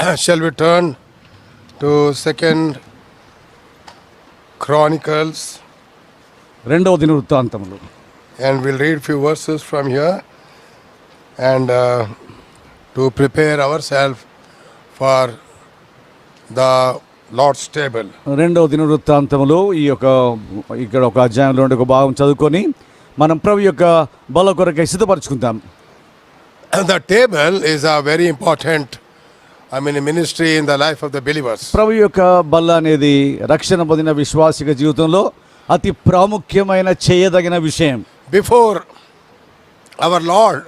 Shall we turn to Second Chronicles, రెండవ దినవృత్తాంతములు, and we'll read few verses from here, and to prepare ourselves for the Lord's table. రెండవ దినవృత్తాంతములు ఇక్కడ ఒక అధ్యాయంలో ఉండే ఒక భాగం చదువుకొని మనం ప్రభు యొక్క బల కొరకై సిద్ధపరచుకుందాం. The table is a very important ministry in the life of the believers. ప్రభు యొక్క బల్ల అనేది రక్షణ పొందిన విశ్వాసిక జీవితంలో అతి ప్రాముఖ్యమైన చేయదగిన విషయం. Before our Lord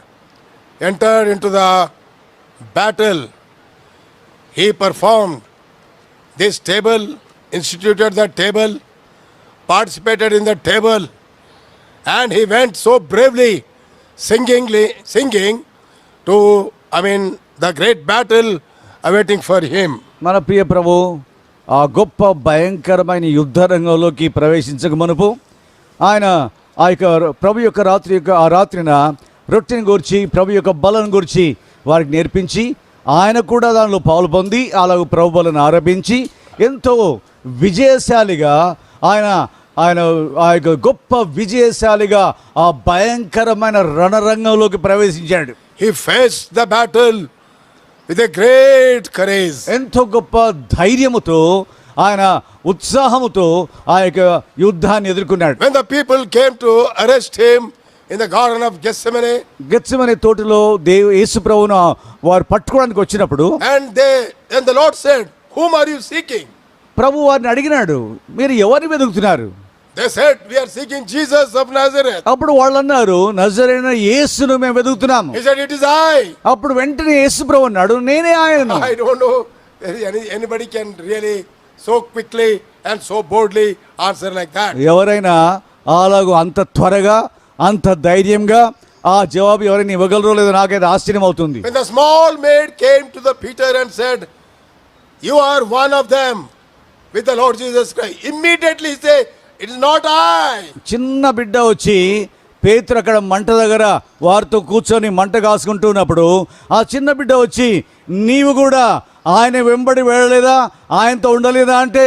entered into the battle, he performed this table, instituted the table, participated in the table, and he went so bravely singing to the great battle awaiting for him. మన ప్రియ ప్రభు ఆ గొప్ప భయంకరమైన యుద్ధ రంగంలోకి ప్రవేశించక మునుపు ఆయన ఆ యొక్క ప్రభు యొక్క రాత్రిన రొట్టెని గురించి ప్రభు యొక్క బలను గురించి వారికి నేర్పించి ఆయన కూడా దానిలో పాలు పొంది అలాగ ప్రభు బలను ఆరంభించి ఎంతో విజయశాలిగా ఆయన ఆ యొక్క గొప్ప విజయశాలిగా ఆ భయంకరమైన రణరంగంలోకి ప్రవేశించాడు. He faced the battle with a great courage. ఎంతో గొప్ప ధైర్యముతో ఆయన ఉత్సాహముతో ఆ యొక్క యుద్ధాన్ని ఎదుర్కొన్నాడు. When the people came to arrest him in the garden of Gethsemane తోటలో యేసు ప్రభువును వారు పట్టుకోవడానికి వచ్చినప్పుడు, and the Lord said, whom are you seeking? ప్రభు వారిని అడిగినాడు, మీరు ఎవరిని వెతుకుతున్నారు? They said, we are seeking Jesus of Nazareth. అప్పుడు వాళ్ళు అన్నారు, నజరేయుడైన యేసును మేము వెతుకుతున్నాము. He said, it is I. అప్పుడు వెంటనే యేసు ప్రభు అన్నాడు, నేనే ఆయనను. I don't know anybody can really so quickly and so boldly answer like that. ఎవరైనా అలాగూ అంత త్వరగా అంత ధైర్యంగా ఆ జవాబు ఎవరైనా ఇవ్వగలరో లేదో నాకైతే ఆశ్చర్యం అవుతుంది. When the small maid came to the Peter and said, you are one of them with the Lord Jesus Christ, immediately he said, it is not I. చిన్న బిడ్డ వచ్చి పేతురు అక్కడ మంట దగ్గర వారితో కూర్చొని మంట కాసుకుంటున్నప్పుడు ఆ చిన్న బిడ్డ వచ్చి, నీవు కూడా ఆయన వెంబడి వెళ్ళలేదా, ఆయనతో ఉండలేదా అంటే,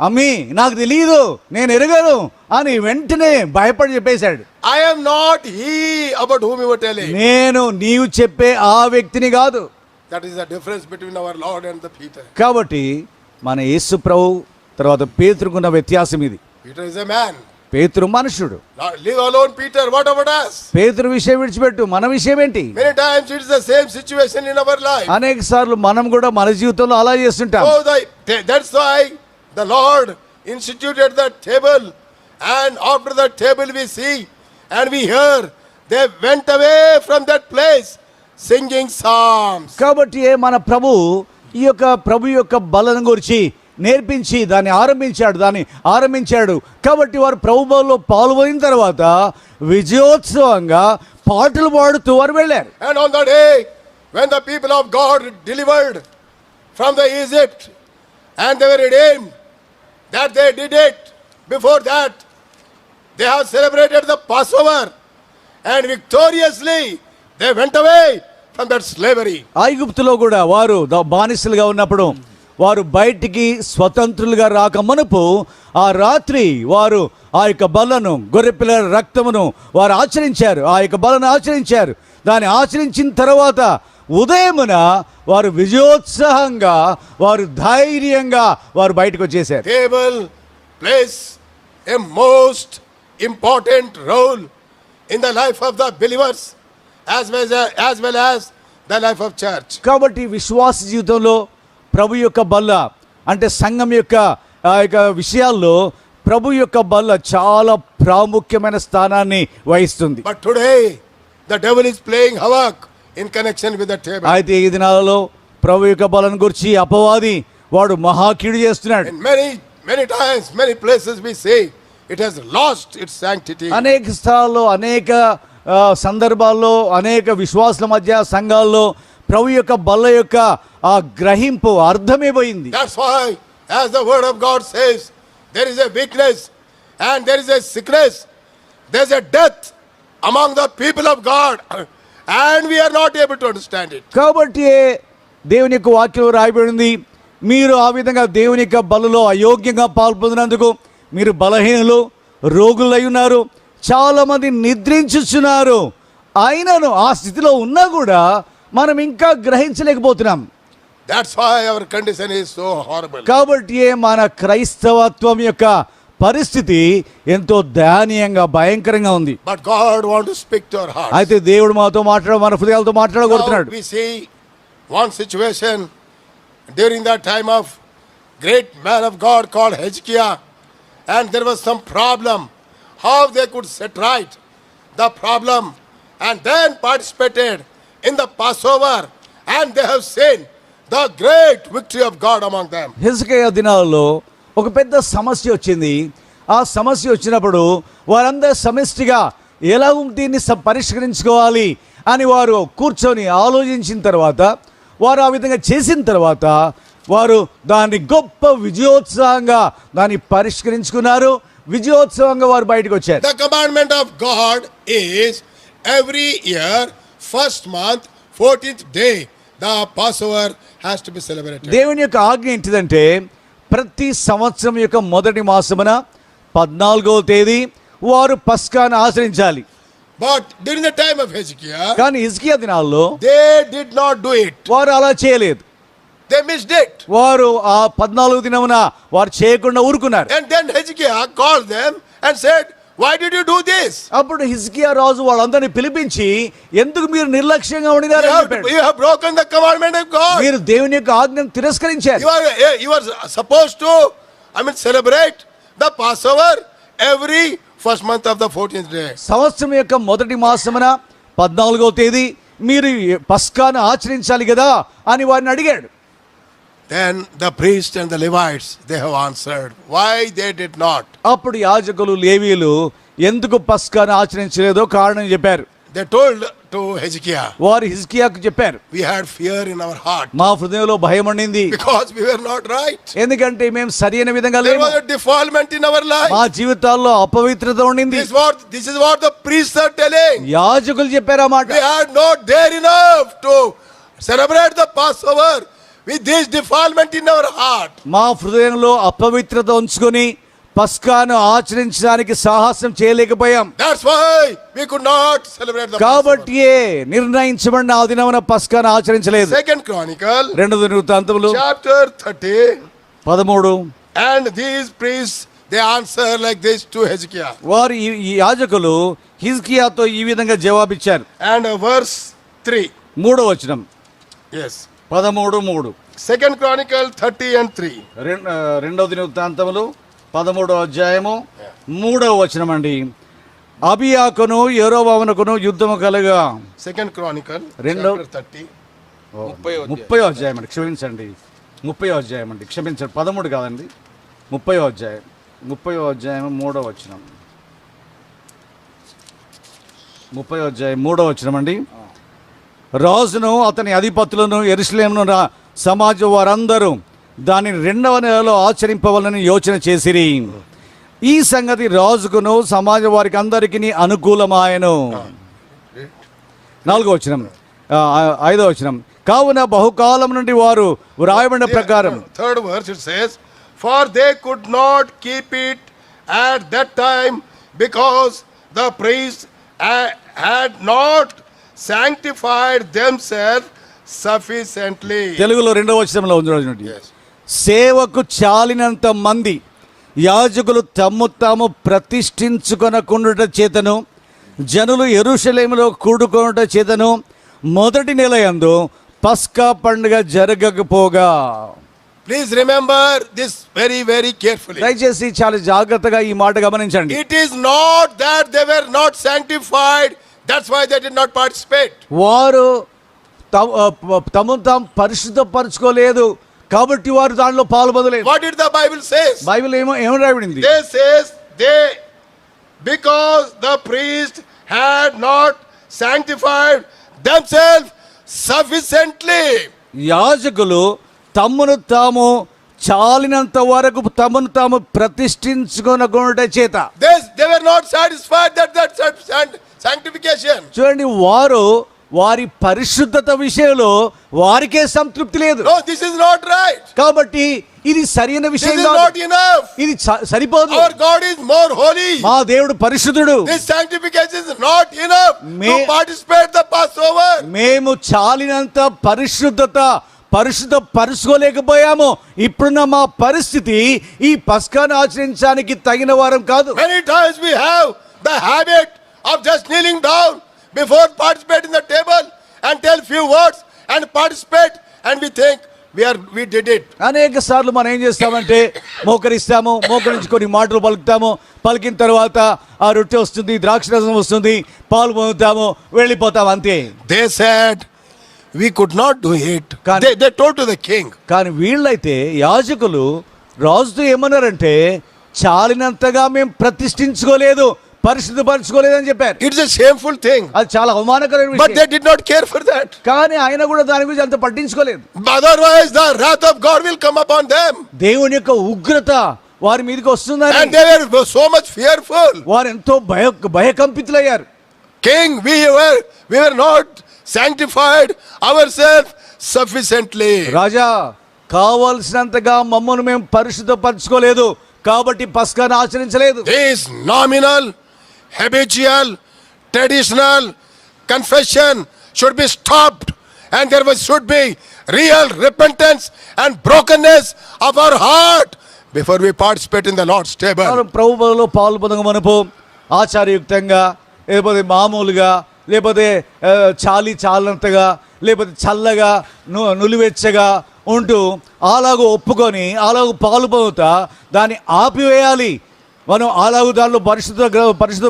అమ్మీ నాకు తెలియదు, నేను ఎరగను అని వెంటనే భయపడి చెప్పేశాడు. I am not he about whom you were telling. నేను నీవు చెప్పే ఆ వ్యక్తిని కాదు. That is the difference between our Lord and the Peter. కాబట్టి మన యేసు ప్రభు తర్వాత పేతురుకున్న వ్యత్యాసం ఇది. Peter is a man. పేతురు మనుషుడు. Leave alone Peter, what about us? పేతురు విషయం విడిచిపెట్టు, మన విషయం ఏంటి? Many times it is the same situation in our life. అనేక సార్లు మనం కూడా మన జీవితంలో అలా చేస్తుంటాం. That's why the Lord instituted the table, and after the table we see and we hear they went away from that place singing psalms. కాబట్టి మన ప్రభు ఈ యొక్క ప్రభు యొక్క బలను గురించి నేర్పించి దాన్ని ఆరంభించాడు. కాబట్టి వారు ప్రభు బలలో పాల్గొన్న తర్వాత విజయోత్సవంగా పాటలు పాడుతూ వారు వెళ్ళారు. And on the day when the people of God delivered from the Egypt and they were redeemed, that they did it. Before that they have celebrated the Passover and victoriously they went away from that slavery. ఐగుప్తులో కూడా వారు బానిసలుగా ఉన్నప్పుడు వారు బయటికి స్వతంత్రులుగా రాక మునుపు ఆ రాత్రి వారు ఆ యొక్క బలను, గొర్రెపిల్ల రక్తమును వారు ఆచరించారు. ఆ యొక్క బలను ఆచరించారు. దాన్ని ఆచరించిన తర్వాత ఉదయమున వారు విజయోత్సాహంగా వారు ధైర్యంగా వారు బయటకు వచ్చేసారు. Table plays a most important role in the life of the believers as well as the life of church. కాబట్టి విశ్వాస జీవితంలో ప్రభు యొక్క బల్ల అంటే సంఘం యొక్క ఆ యొక్క విషయాల్లో ప్రభు యొక్క బల్ల చాలా ప్రాముఖ్యమైన స్థానాన్ని వహిస్తుంది. But today the devil is playing havoc in connection with the table. అయితే ఈ దినాలలో ప్రభు యొక్క బలను గురించి అపవాది వాడు మహాకీడు చేస్తున్నాడు. In many times, many places we see it has lost its sanctity. అనేక స్థలాల్లో అనేక సందర్భాల్లో అనేక విశ్వాసుల మధ్య సంఘాల్లో ప్రభు యొక్క బల్ల యొక్క ఆ గ్రహింపు అర్థమే పోయింది. That's why, as the word of God says, there is a weakness and there is a sickness, there's a death among the people of God and we are not able to understand it. కాబట్టి దేవుని యొక్క వాక్యం రాయబడింది, మీరు ఆ విధంగా దేవుని యొక్క బలలో అయోగ్యంగా పాల్పొందినందుకు మీరు బలహీనులు, రోగులై ఉన్నారు, చాలామంది నిద్రించుచున్నారు. అయినను ఆ స్థితిలో ఉన్నా కూడా మనం ఇంకా గ్రహించలేకపోతున్నాం. That's why our condition is so horrible. కాబట్టి మన క్రైస్తవత్వం యొక్క పరిస్థితి ఎంతో దయనీయంగా భయంకరంగా ఉంది. But God wants to speak to our hearts. అయితే దేవుడు మన హృదయాలతో మాట్లాడగలుగుతున్నాడు. Now we see one situation during that time of great man of God called Hezekiah, and there was some problem how they could set right the problem, and then participated in the Passover, and they have seen the great victory of God among them. హిజ్కియా దినాల్లో ఒక పెద్ద సమస్య వచ్చింది. ఆ సమస్య వచ్చినప్పుడు వారందరూ సమిష్టిగా ఎలా దీన్ని పరిష్కరించుకోవాలి అని వారు కూర్చొని ఆలోచించిన తర్వాత, వారు ఆ విధంగా చేసిన తర్వాత వారు దాన్ని గొప్ప విజయోత్సవంగా దాన్ని పరిష్కరించుకున్నారు. విజయోత్సవంగా వారు బయటకు వచ్చారు. The commandment of God is every year, first month, 14th day, the Passover has to be celebrated. దేవుని యొక్క ఆజ్ఞ ఏంటిదంటే ప్రతి సంవత్సరం యొక్క మొదటి మాసమున 14వ తేదీ వారు పస్కాను ఆచరించాలి. But during the time of Hezekiah, కానీ హిజ్కియా దినాల్లో they did not do it. వారు అలా చేయలేదు. They missed it. వారు ఆ 14వ దినమున వారు చేయకుండా ఊరుకున్నారు. And then Hezekiah called them and said, why did you do this? అప్పుడు హిజ్కియా రాజు వాళ్ళందరినీ పిలిపించి, ఎందుకు మీరు నిర్లక్ష్యంగా ఉండినారు అని చెప్పాడు. You have broken the commandment of God. మీరు దేవుని యొక్క ఆజ్ఞను తిరస్కరించారు. You are supposed to, celebrate the Passover every first month of the 14th day. సంవత్సరం యొక్క మొదటి మాసమున 14వ తేదీ మీరు పస్కాను ఆచరించాలి కదా అని వారిని అడిగాడు. Then the priests and the Levites, they have answered why they did not. అప్పుడు యాజకులు లేవీయులు ఎందుకు పస్కాను ఆచరించలేదో కారణం చెప్పారు. They told to Hezekiah, వారు హిజ్కియాకు చెప్పారు, we had fear in our heart మా హృదయంలో భయం ఉండింది, because we were not right. ఎందుకంటే మేము సరైన విధంగా There లేము, was a defilement in our life. మా జీవితాల్లో అపవిత్రత ఉండింది. This is what the priests are telling. యాజకులు చెప్పారు ఆ మాట. We had not dare enough to celebrate the Passover with this defilement in our heart. మా హృదయంలో అపవిత్రత ఉంచుకొని పస్కాను ఆచరించడానికి సాహసం చేయలేకపోయాం. That's why we could not celebrate the కాబట్టి నిర్ణయించబడిన ఆ దినమున పస్కాను ఆచరించలేదు. Passover. Second Chronicle, 2 దినవృత్తాంతములు chapter 30, 13. and these priests, they answer like this to Hezekiah. వారు ఈ యాజకులు హిజ్కియాతో ఈ విధంగా జవాబిచ్చారు. And verse 3. 3వ వచనం, Yes. 13:3. Second Chronicle 30 and 3. 2వ దినవృత్తాంతములు 13వ అధ్యాయము 3వ వచనం అండి. అబియాకును యెరోబామునకును యుద్ధము కలగా. Second Chronicle, రెండవ- chapter 30. 30వ అధ్యాయం అండి, క్షమించండి, 30వ అధ్యాయం అండి, క్షమించండి, 13 కాదండి, 30వ అధ్యాయం, 30వ అధ్యాయం 3వ వచనం, 30వ అధ్యాయం 3వ వచనం అండి. రాజును అతని అధిపతులను యెరూషలేమును సమాజం వారందరూ దానిని 2వ నెలలో ఆచరింపవాలని యోచన చేసిరి. ఈ సంగతి రాజుకును సమాజ వారికి అందరికీ అనుకూలమాయను. 4వ వచనం, 5వ వచనం, కావున బహుకాలం నుండి వారు వ్రాయబడిన ప్రకారం. Third verse it says, for they could not keep it at that time because the priests had not sanctified themselves sufficiently. తెలుగులో 2వ వచనంలో ఉంది, Yes. సేవకు చాలినంత మంది యాజకులు తమ్ము తాము ప్రతిష్ఠించుకొనకుండుట చేతను జనులు యెరూషలేములో కూడుకొనుట చేతను మొదటి నెల యందు పస్కా పండుగ జరగకపోగా. Please remember this very, very carefully. దయచేసి చాలా జాగ్రత్తగా ఈ మాట గమనించండి. It is not that they were not sanctified, that's why they did not participate. వారు తమను తాము పరిశుద్ధపరచుకోలేదు కాబట్టి వారు దానిలో పాల్గొనలేదు. What did the Bible says? Bible ఏమని రాయబడింది? They says because the priest had not sanctified themselves sufficiently. యాజకులు తమను తాము చాలినంత వరకు తమను తాము ప్రతిష్ఠించుకొనకుండుట చేత. They were not satisfied that sanctification. చూడండి, వారు వారి పరిశుద్ధత విషయంలో వారికే సంతృప్తి లేదు. No, this is not right. కాబట్టి ఇది సరైన This విషయం is కాదు. not enough. ఇది సరిపోదు. Our God is more holy. మా దేవుడు పరిశుద్ధుడు. This sanctification is not enough to participate the Passover. మేము చాలినంత పరిశుద్ధ పరుచుకోలేకపోయాము. ఇప్పుడున్న మా పరిస్థితి ఈ పస్కాను ఆచరించడానికి తగిన వారం కాదు. Many times we have the habit of just kneeling down before participating the table and tell few words and participate, and we think we did it. అనేక సార్లు మనం ఏం చేస్తామంటే మోకరిస్తాము, మోకరించి కొన్ని మాటలు పలుకుతాము, పలికిన తర్వాత ఆ రొట్టె వస్తుంది, ద్రాక్షరసం వస్తుంది, పాలు పొందుతాము, వెళ్ళిపోతాం, అంతే. They said we could not do it. They told to the king. కానీ వీళ్ళైతే యాజకులు రాజుతో ఏమన్నారంటే చాలినంతగా మేము ప్రతిష్ఠించుకోలేదు, పరిశుద్ధపరచుకోలేదని చెప్పారు. It's a shameful thing. అది చాలా అవమానకరమైన But విషయం. they did not care for that. కానీ ఆయన కూడా దాని గురించి అంత పట్టించుకోలేదు. Otherwise the wrath of God will come upon them. దేవుని యొక్క ఉగ్రత వారి మీదకి వస్తుందని And they were so much fearful. వారు ఎంతో భయకంపితులయ్యారు. King, we were not sanctified ourselves sufficiently. రాజా, కావాల్సినంతగా మమ్మల్ని మేము పరిశుద్ధపరచుకోలేదు కాబట్టి పస్కాను ఆచరించలేదు. This nominal, habitual, traditional confession should be stopped, and should be real repentance and brokenness of our heart before we participate in the Lord's table. మనం ప్రభువులో పాల్పొందమనుపు ఆచారయుక్తంగా, లేకపోతే మామూలుగా, లేకపోతే చాలినంతగా, లేకపోతే చల్లగా, నులివెచ్చగా ఉంటూ అలాగూ ఒప్పుకొని అలాగూ పాలు పొందుతా దాన్ని ఆపివేయాలి. మనం అలాగూ దానిలో పరిశుద్ధ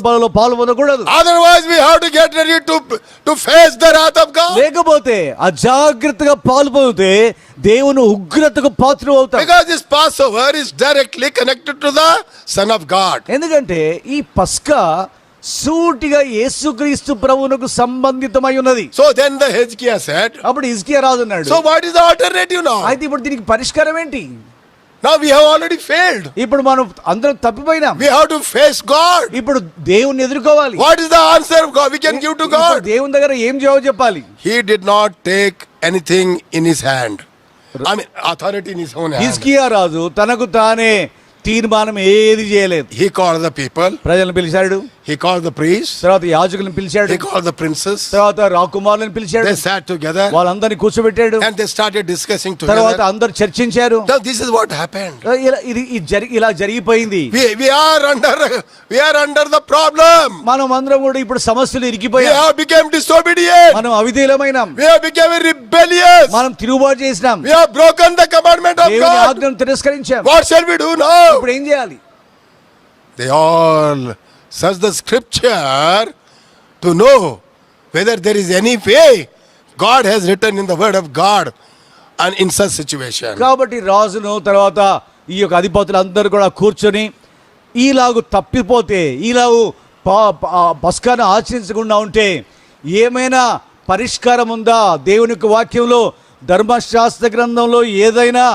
బలలో పాలు పొందకూడదు. Otherwise we have to get ready to face the wrath of God. లేకపోతే అజాగ్రత్తగా పాలు పొందితే దేవుని ఉగ్రతకు పాత్రులు అవుతాం. Because this Passover is directly connected to the Son of God. ఎందుకంటే ఈ పస్కా సూటిగా యేసుక్రీస్తు ప్రభువునకు సంబంధితమై ఉన్నది. So then the Hezekiah said, అప్పుడు హిజ్కియా రాజు అన్నాడు, so what is the alternative now? అయితే ఇప్పుడు దీనికి పరిష్కారం ఏంటి? Now we have already failed. ఇప్పుడు మనం అందరం తప్పిపోయినాం. We have to face God. ఇప్పుడు దేవుణ్ణి ఎదుర్కోవాలి. What is the answer of God we can give to God? దేవుని దగ్గర ఏం జవాబు చెప్పాలి? He did not take anything in his hand. I mean, authority in his own hand. హిజ్కియా రాజు తనకు తానే తీర్మానం ఏది చేయలేదు. He called the people. ప్రజలను పిలిచాడు. He called the priests. తర్వాత యాజకులను పిలిచాడు. He called the princes. తర్వాత రాకుమారులను పిలిచాడు. They sat together. వాళ్ళందరినీ కూర్చోబెట్టాడు. And they started discussing తర్వాత together. అందరూ చర్చించారు. Now this is what happened. ఇలా జరిగిపోయింది. We are under the problem. మనం అందరం కూడా ఇప్పుడు సమస్యలు We ఇరికిపోయాం. have become disobedient. మనం అవిధేయులమైనాం. We have become rebellious. మనం తిరుగుబాటు చేసినాం. We have broken the commandment of దేవుని God. ఆజ్ఞను తిరస్కరించాం. What shall we do now? ఇప్పుడు ఏం చేయాలి? They all search the scripture to know whether there is any way God has written in the word of God and in such situation. కాబట్టి రాజును తర్వాత ఈ యొక్క అధిపతులు అందరూ కూడా కూర్చొని ఈలాగు తప్పిపోతే, ఈలాగు పస్కాను ఆచరించకుండా ఉంటే ఏమైనా పరిష్కారం ఉందా? దేవుని యొక్క వాక్యంలో, ధర్మశాస్త్ర గ్రంథంలో ఏదైనా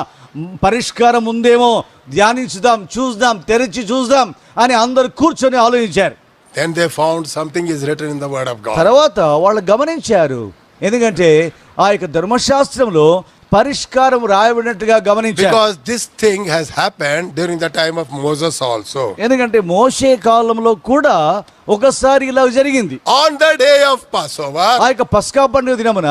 పరిష్కారం ఉందేమో ధ్యానించుదాం, చూద్దాం, తెరిచి చూద్దాం అని అందరు కూర్చొని ఆలోచించారు. Then they found something is written in the word of God. తర్వాత వాళ్ళు గమనించారు, ఎందుకంటే ఆ యొక్క ధర్మశాస్త్రంలో పరిష్కారం రాయబడినట్టుగా గమనించారు. Because this thing has happened during the time of Moses also. ఎందుకంటే మోషే కాలంలో కూడా ఒకసారి ఇలా జరిగింది. On the day of Passover, ఆ యొక్క పస్కా పండుగ దినమున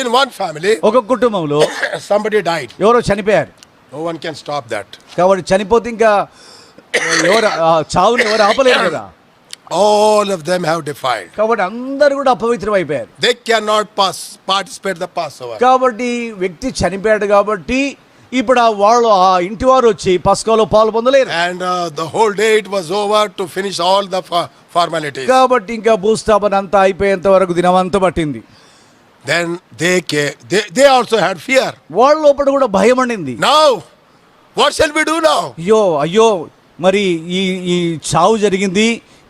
in one family, ఒక కుటుంబంలో somebody died. ఎవరో చనిపోయారు. No one can stop that. కాబట్టి చనిపోతే ఇంకా చావుని ఎవరు ఆపలేరు కదా. All of them have defiled. కాబట్టి అందరూ కూడా అపవిత్రం అయిపోయారు. They cannot participate the Passover. కాబట్టి వ్యక్తి చనిపోయాడు కాబట్టి ఇప్పుడు ఆ ఇంటి వారు వచ్చి పస్కాలో పాలు పొందలేరు. And the whole day it was over to finish all the formalities. కాబట్టి ఇంకా భూస్థాపన అంతా అయిపోయేంత వరకు దినం అంతా పట్టింది. Then they also had fear. వాళ్ళ లోపల కూడా భయం అండింది. Now what shall we do now? అయ్యో మరి ఈ చావు జరిగింది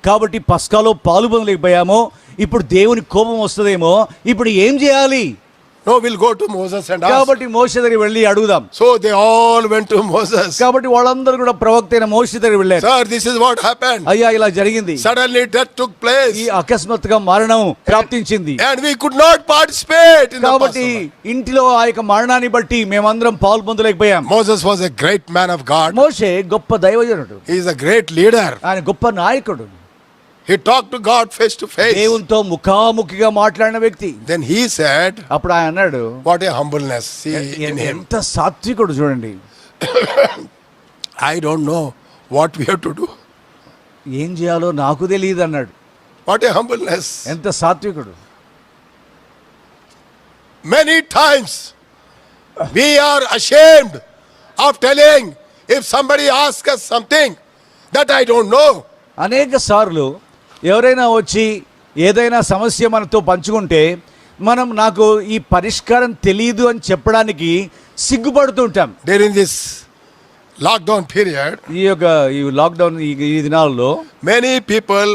కాబట్టి పస్కాలో పాలు పొందలేకపోయామో, ఇప్పుడు దేవుని కోపం వస్తుందేమో, ఇప్పుడు ఏం చేయాలి? No, we'll go to Moses and ask. కాబట్టి మోషే దగ్గరికి వెళ్ళి అడుగుదాం. So they all went to Moses. కాబట్టి వాళ్ళందరూ కూడా ప్రవక్త అయిన మోషే దగ్గరికి వెళ్ళారు. Sir, this is what happened. అయ్యా ఇలా జరిగింది. Suddenly death took place. ఈ అకస్మాత్తుగా మరణం ప్రాప్తించింది. And we could not participate in the కాబట్టి Passover. ఇంటిలో ఆ యొక్క మరణాన్ని బట్టి మేమందరం పాల్పొందలేకపోయాం. Moses was a great man of God. మోషే గొప్ప దైవజనుడు. He is a great leader. ఆయన గొప్ప నాయకుడు. He talked to God face to face. దేవునితో ముఖాముఖిగా మాట్లాడిన వ్యక్తి. Then he said, అప్పుడు ఆయన అన్నాడు, what a humbleness. See in him. ఎంత సాత్వికుడు చూడండి. I don't know what we have to do. ఏం చేయాలో నాకు తెలియదు అన్నాడు. What a humbleness. ఎంత సాత్వికుడు. Many times we are ashamed of telling if somebody asks us something that I don't know. అనేక సార్లు ఎవరైనా వచ్చి ఏదైనా సమస్య మనతో పంచుకుంటే మనం నాకు ఈ పరిష్కారం తెలియదు అని చెప్పడానికి సిగ్గుపడుతుంటాం. During this lockdown period, ఈ లాక్డౌన్ ఈ దినాల్లో many people,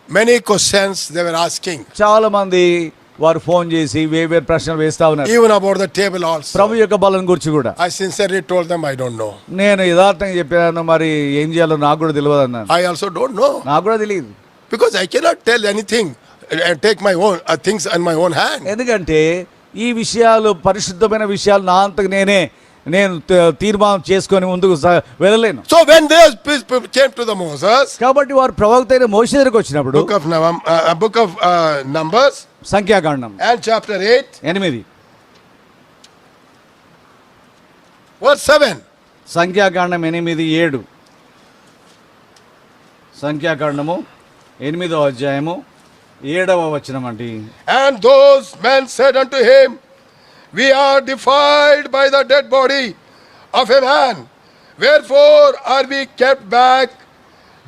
many questions they were asking. చాలా మంది వారు ఫోన్ చేసి వేరే ప్రశ్నలు వేస్తా ఉన్నారు. Even about the table also. ప్రభు యొక్క బలం గురించి కూడా. I sincerely told them I don't know. నేను యథార్థంగా చెప్పాను, మరి ఏం చేయాలో నాకు కూడా తెలియదు అన్నాను. I also don't know. నాకు కూడా తెలియదు. Because I cannot tell anything and take my own things in my own hand. ఎందుకంటే ఈ విషయాలు పరిశుద్ధమైన విషయాలు నా అంతకు నేను తీర్మానం చేసుకొని ముందుకు వెళ్ళలేను. So when those people came to the Moses, కాబట్టి వారు ప్రవక్త అయిన మోషే దగ్గరికి వచ్చినప్పుడు book of Numbers సంఖ్యాకాండం and chapter 8 8 verse 7. సంఖ్యాకాండం 8:7 సంఖ్యాకాండము 8వ అధ్యాయము 7వ వచనం అండి. And those men said unto him, we are defiled by the dead body of a man. Wherefore are we kept back,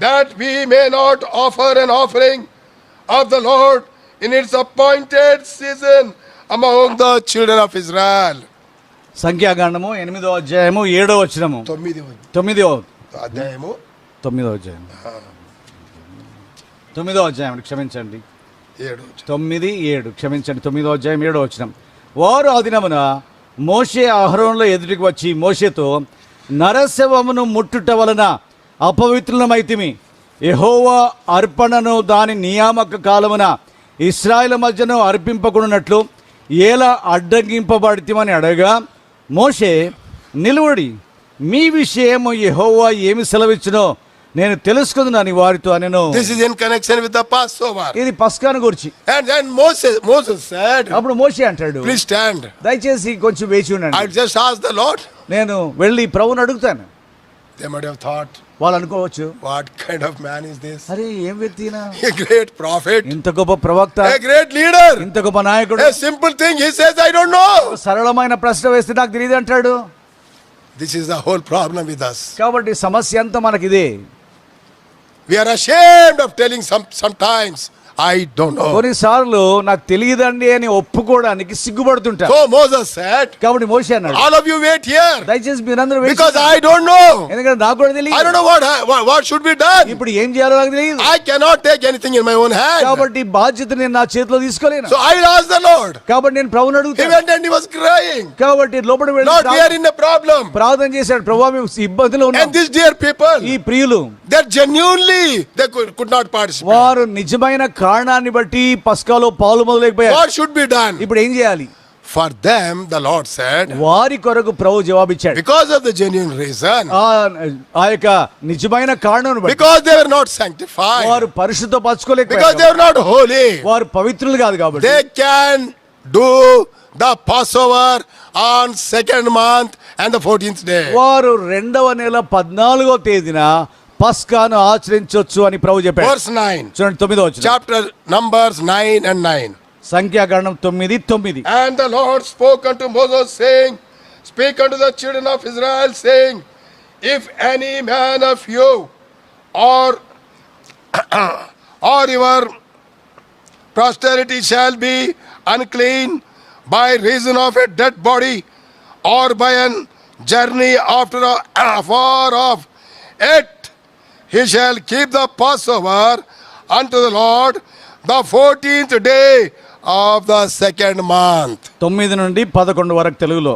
that we may not offer an offering of the Lord in its appointed season among the children of Israel. సంఖ్యాకాండము 8వ అధ్యాయము 7వ వచనము 9వ అధ్యాయము 9వ అధ్యాయం 9వ అధ్యాయం క్షమించండి 9:7 క్షమించండి 9వ అధ్యాయం 7వ వచనం. వారు ఆ దినమున మోషే అహరోనుల ఎదుటికి వచ్చి మోషేతో, నరశవమును ముట్టుట వలన అపవిత్రులమైతిమి. యెహోవా అర్పణను దాని నియామక కాలమున ఇశ్రాయేలు మధ్యను అర్పింపకున్నట్లు ఎలా అడ్డగింపబడితిమని అడగా, మోషే నిలువడి మీ విషయము యెహోవా ఏమి సెలవిచ్చునో నేను తెలుసుకుందునని వారితో అనెను. This is in connection with the Passover. ఇది పస్కాను గురించి. And then Moses said, అప్పుడు మోషే అంటాడు, please stand. దయచేసి కొంచెం వేచి ఉండండి. I just asked the Lord. నేను వెళ్ళి ప్రభువుని అడుగుతాను. They might have thought, వాళ్ళు అనుకోవచ్చు, what kind of man is this? అరే ఏం వ్యక్తినా, A great prophet, ఇంత గొప్ప ప్రవక్త, a great leader. ఇంత గొప్ప నాయకుడు, A simple thing he says, I don't know. సరళమైన ప్రశ్న వేస్తే నాకు తెలియదు అంటాడు. This is the whole problem with us. కాబట్టి సమస్య అంతా మనకిదే. We are ashamed of telling sometimes I don't know. కొన్నిసార్లు నాకు తెలియదండి అని ఒప్పుకోవడానికి సిగ్గుపడుతుంటా. So Moses said, కాబట్టి మోషే అన్నాడు, all of you wait here, దయచేసి మీరందరూ వేచి because ఉండండి. I don't know. ఎందుకంటే నాకు కూడా I తెలియదు. don't know what should be done. ఇప్పుడు ఏం చేయాలో నాకు తెలియదు. I cannot take anything in my own hand. కాబట్టి బాధ్యత నేను నా చేతిలో తీసుకోలేను. So I will ask the Lord. కాబట్టి నేను ప్రభువుని He అడుగుతాను. went and he was crying. కాబట్టి లోపల Lord, we are in a problem. ప్రార్థన చేశాడు, ప్రభువా మేము ఇబ్బందిలో And ఉన్నాం. these dear people, ఈ ప్రియులు that genuinely they could not participate. వారు నిజమైన కారణాన్ని బట్టి పస్కాలో పాలు మొదలైపోయారు. What should be done? ఇప్పుడు ఏం చేయాలి? For them, the Lord said, వారి కొరకు ప్రభు జవాబిచ్చాడు. because of the genuine reason, ఆ యొక్క నిజమైన కారణం బట్టి, because they were not sanctified, వారు పరిశుద్ధ because పరచుకోలేకపోయారు, they were not holy, వారు పవిత్రులు కాదు కాబట్టి they can do the Passover on 2nd month and the 14th day. వారు 2వ నెల 14వ తేదీన పస్కాను ఆచరించొచ్చు అని ప్రభు చెప్పాడు. Verse 9, చూడండి 9వ వచనం. chapter Numbers 9 and 9. సంఖ్యాకాండం 9:9. And the Lord spoke unto Moses, saying, speak unto the children of Israel, saying, if any man of you or your posterity shall be unclean by reason of a dead body, or by an journey afar off, yet he shall keep the Passover unto the Lord the 14th day of the second month. 9 నుండి 11 వరకు తెలుగులో.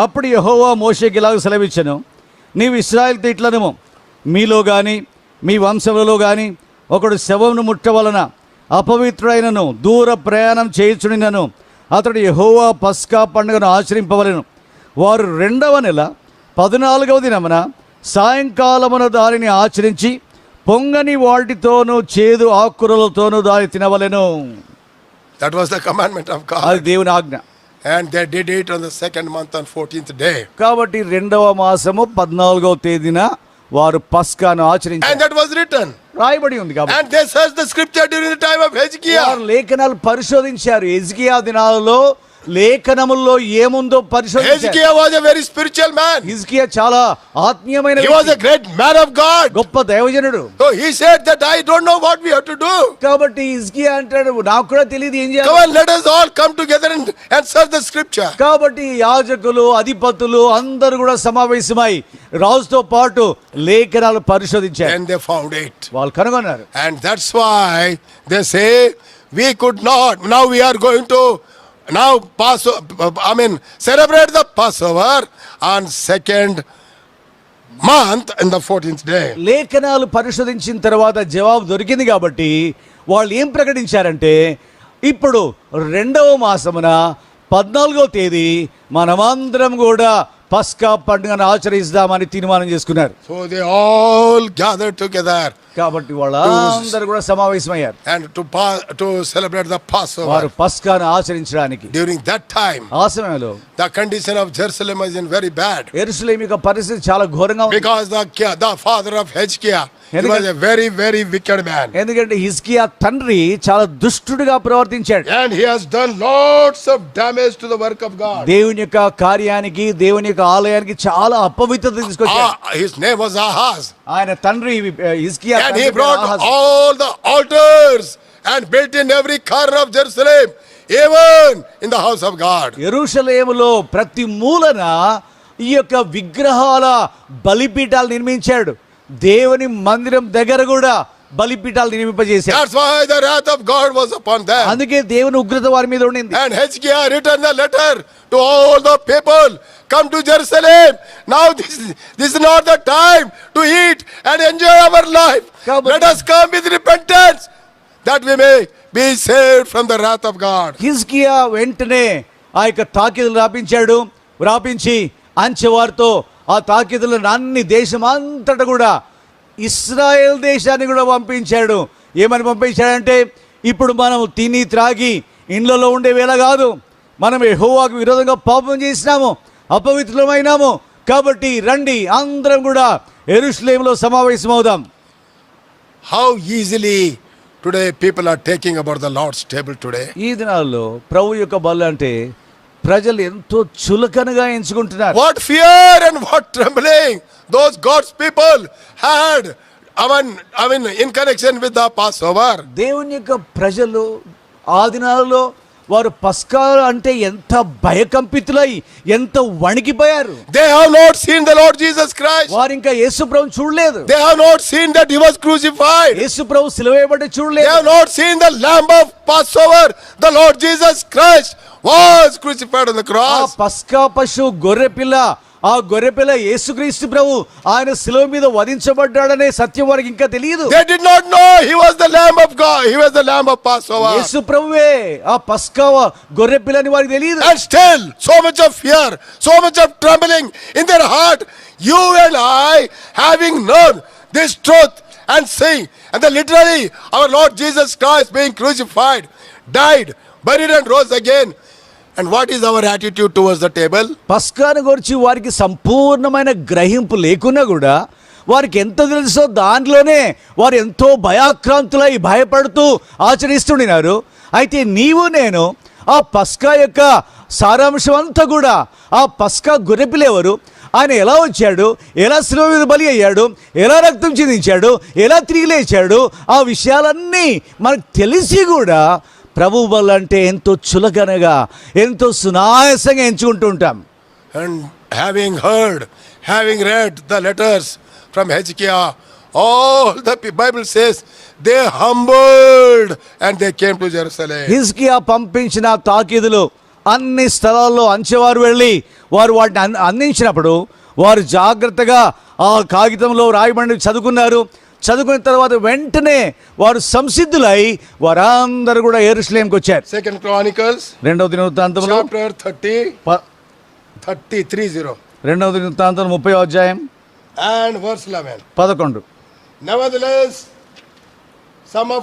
అప్పుడు యెహోవా మోషేకి ఇలాగ సెలవిచ్చెను, నీవు ఇశ్రాయేలుతో ఇట్లనము, మీలో గాని మీ వంశములలో గాని ఒకడు శవమును ముట్టవలన అపవిత్రుడైనను దూర ప్రయాణం చేయుచునినను అతడు యెహోవా పస్కా పండుగను ఆచరింపవలెను. వారు 2వ నెల 14వ దినమున సాయంకాలమున దానిని ఆచరించి పొంగని వాటితోనూ చేదు ఆకుకూరలతోనూ దాన్ని తినవలెను. That was the commandment of God. అది దేవుని ఆజ్ఞ. And they did it on the second month on 14th day. కాబట్టి 2వ మాసము 14వ తేదీన వారు పస్కాను ఆచరించారు. And that was written. రాయబడి ఉంది. కాబట్టి And they searched the scripture during the time of Hezekiah. వారు లేఖనాలు పరిశోధించారు. హిజ్కియా దినాలలో లేఖనముల్లో ఏముందో పరిశోధించారు. Hezekiah was a very spiritual man. హిజ్కియా చాలా ఆత్మీయమైన He was a great man of God. గొప్ప దైవజనుడు. So he said that I don't know what we have to do. కాబట్టి హిజ్కియా అంటాడు, నాకు కూడా తెలియదు ఏం Come చేయాలి. on, let us all come together and search the scripture. కాబట్టి యాజకులు అధిపతులు అందరూ కూడా సమావేశమై రాజుతో పాటు లేఖనాలు పరిశోధించారు. And they found it. వాళ్ళు కనుగొన్నారు. And that's why they say we could not. Now we are going to celebrate the Passover on second month in the 14th day. లేఖనాలు పరిశోధించిన తర్వాత జవాబు దొరికింది కాబట్టి వాళ్ళు ఏం ప్రకటించారంటే, ఇప్పుడు 2వ మాసమున 14వ తేదీ మనమందరం కూడా పస్కా పండుగను ఆచరిస్తామని తీర్మానం చేసుకున్నారు. So they all gathered together. కాబట్టి వాళ్ళందరూ కూడా సమావేశమయ్యారు. And to celebrate the Passover. వారు పస్కాను ఆచరించడానికి. During that time, ఆ సమయంలో the condition of Jerusalem was in very bad. యెరూషలేము యొక్క పరిస్థితి చాలా ఘోరంగా ఉంది. Because the father of Hezekiah, he was a very, very wicked man. ఎందుకంటే హిజ్కియా తండ్రి చాలా దుష్టుడిగా ప్రవర్తించాడు. And he has done lots of damage to the work of God. దేవుని యొక్క కార్యానికి, దేవుని యొక్క ఆలయానికి చాలా అపవిత్రత తీసుకొచ్చాడు. His name was Ahaz. ఆయన తండ్రి హిజ్కియా. And he brought all the altars and built in every corner of Jerusalem, even in the house of God. యెరూషలేములో ప్రతి మూలన ఈ యొక్క విగ్రహాల బలిపీఠాలు నిర్మించాడు. దేవుని మందిరం దగ్గర కూడా బలిపీఠాలు నిర్మింపజేశాడు. That's why the wrath of God was upon them. అందుకే దేవుని ఉగ్రత వారి మీద ఉండింది. And Hezekiah written a letter to all the people, come to Jerusalem. Now this is not the time to eat and enjoy our life. Let us come with repentance that we may be saved from the wrath of God. హిజ్కియా వెంటనే ఆ యొక్క తాకీదులు రాపించి అంచెవారితో ఆ తాకీదులను అన్ని దేశం అంతటా కూడా ఇశ్రాయేల్ దేశాన్ని కూడా పంపించాడు. ఏమని పంపించాడంటే, ఇప్పుడు మనం తిని త్రాగి ఇండ్లలో ఉండే వేళ కాదు, మనం యెహోవాకు విరోధంగా పాపం చేసినాము, అపవిత్రమైనాము, కాబట్టి రండి అందరం కూడా యెరూషలేములో సమావేశమవుదాం. How easily today people are taking about the Lord's table today. ఈ దినాల్లో ప్రభు యొక్క బల్ల అంటే ప్రజలు ఎంతో చులకనగా ఎంచుకుంటున్నారు. What fear and what trembling those God's people had, I mean in connection with the Passover. దేవుని యొక్క ప్రజలు ఆ దినాలలో వారు పస్కా అంటే ఎంత భయకంపితులై ఎంత వణికిపోయారు. They have not seen the Lord Jesus Christ. వారు ఇంకా యేసు ప్రభువుని చూడలేదు. They have not seen that he was crucified. యేసు ప్రభు సిలువ వేయబడి They చూడలేదు. have not seen the Lamb of Passover. The Lord Jesus Christ was crucified on the ఆ cross. పస్కా పశువు గొర్రెపిల్ల, ఆ గొర్రెపిల్ల యేసుక్రీస్తు ప్రభు ఆయన సిలువ మీద వధించబడ్డాడనే సత్యం వారికి ఇంకా తెలియదు. They did not know he was the Lamb of God. He was the Lamb of Passover. యేసు ప్రభువే ఆ పస్కా గొర్రెపిల్లని వారికి తెలియదు. And still, so much of fear, so much of trembling in their heart. You and I, having known this truth and seeing, and then literally our Lord Jesus Christ being crucified, died, buried and rose again. And what is our attitude towards the table? పస్కాను గురించి వారికి సంపూర్ణమైన గ్రహింపు లేకున్నా కూడా వారికి ఎంత తెలుసో దాంట్లోనే వారు ఎంతో భయాక్రాంతులై భయపడుతూ ఆచరిస్తుండినారు. అయితే నీవు నేను ఆ పస్కా యొక్క సారాంశం అంతా కూడా, ఆ పస్కా గొర్రెపిల్లెవరు, ఆయన ఎలా వచ్చాడు, ఎలా శిలువ మీద బలి అయ్యాడు, ఎలా రక్తం చిందించాడు, ఎలా తిరిగి లేచాడు, ఆ విషయాలన్నీ మనకు తెలిసి కూడా ప్రభు బల్ల అంటే ఎంతో చులకనగా ఎంతో సునాయాసంగా ఎంచుకుంటూ ఉంటాం. And having heard, having read the letters from Hezekiah all the Bible says they humbled and they came to Jerusalem. హిజ్కియా పంపించిన తాకీదులు అన్ని స్థలాల్లో అంచెవారు వెళ్ళి వారు వాటిని అందించినప్పుడు వారు జాగ్రత్తగా ఆ కాగితంలో రాయబడి చదువుకున్నారు. చదువుకున్న తర్వాత వెంటనే వారు సంసిద్ధులై వారందరూ కూడా యెరూషలేంకి వచ్చారు. Second Chronicles రెండవ దినవృత్తాంతంలో chapter 30 రెండవ దినవృత్తాంతం 30వ అధ్యాయం and verse 11. 11. Nevertheless, some of